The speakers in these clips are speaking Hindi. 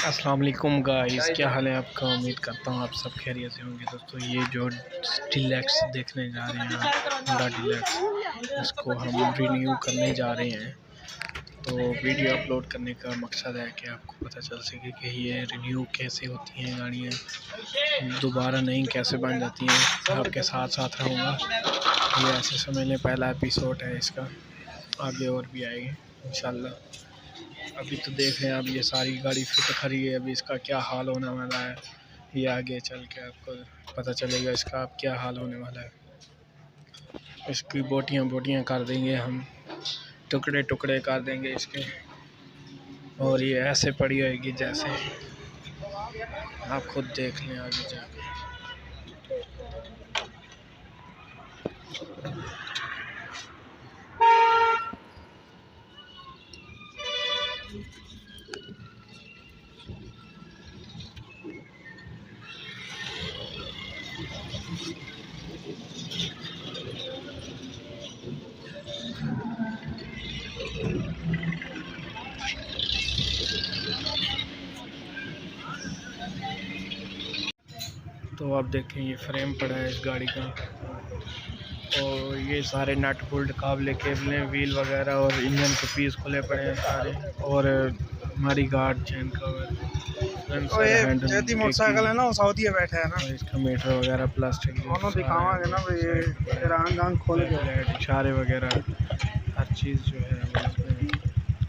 अस्सलाम वालेकुम गाइस, क्या हाल है आपका। उम्मीद करता हूँ आप सब खैरियत से होंगे। दोस्तों ये जो डीलक्स देखने जा रहे हैं होंडा डीलक्स, इसको हम रिन्यू करने जा रहे हैं। तो वीडियो अपलोड करने का मकसद है कि आपको पता चल सके कि ये रिन्यू कैसे होती हैं गाड़ियाँ, दोबारा नई कैसे बन जाती हैं। आपके साथ साथ रहूँगा, ये ऐसे समझ लें पहला एपिसोड है इसका, आगे और भी आएंगे इंशाल्लाह। अभी तो देख रहे हैं, अब ये सारी गाड़ी फिट खड़ी है, अभी इसका क्या हाल होने वाला है ये आगे चल के आपको पता चलेगा इसका अब क्या हाल होने वाला है। इसकी बोटियां बोटियां कर देंगे हम, टुकड़े टुकड़े कर देंगे इसके, और ये ऐसे पड़ी होगी जैसे आप खुद देख लें आगे जाके। तो आप देखें ये फ्रेम पड़ा है इस गाड़ी का, और ये सारे नट बोल्ट काबले केबलें व्हील वगैरह और इंजन के पीस खुले पड़े हैं सारे, और हमारी गार्ड चैन कवर मोटरसाइकिल है ना, वो सऊदी बैठे है ना, इसका मीटर वगैरह प्लास्टिक दिखावांगे ना भाई, ये रंग खोल के इशारे वगैरह हर चीज़ जो है वो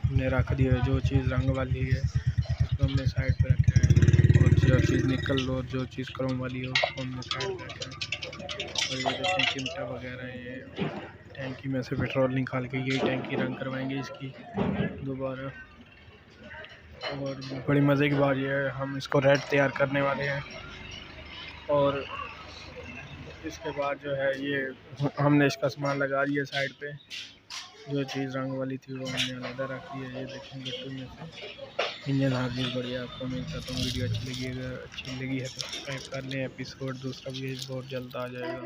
हमने रख दी है। जो चीज़ रंग वाली है उसको हमने साइड पे रखा है, और जो चीज़ निकल और जो चीज़ क्रोम वाली है उसको हमने साइड पे रखा है। और ये देखें चिमटा वगैरह, ये टैंकी में से पेट्रोल निकाल के यही टैंकी रंग करवाएंगे इसकी दोबारा। और बड़ी मज़े की बात यह है, हम इसको रेड तैयार करने वाले हैं, और इसके बाद जो है ये हमने इसका सामान लगा दिया साइड पे। जो चीज़ रंग वाली थी वो हमने अलग रख दी है। ये देखेंगे तो में से इंजन हर चीज़ बढ़िया। आपको उम्मीद करता हूँ वीडियो अच्छी लगी है तो सब्सक्राइब कर लें। एपिसोड दूसरा भी बहुत जल्द आ जाएगा।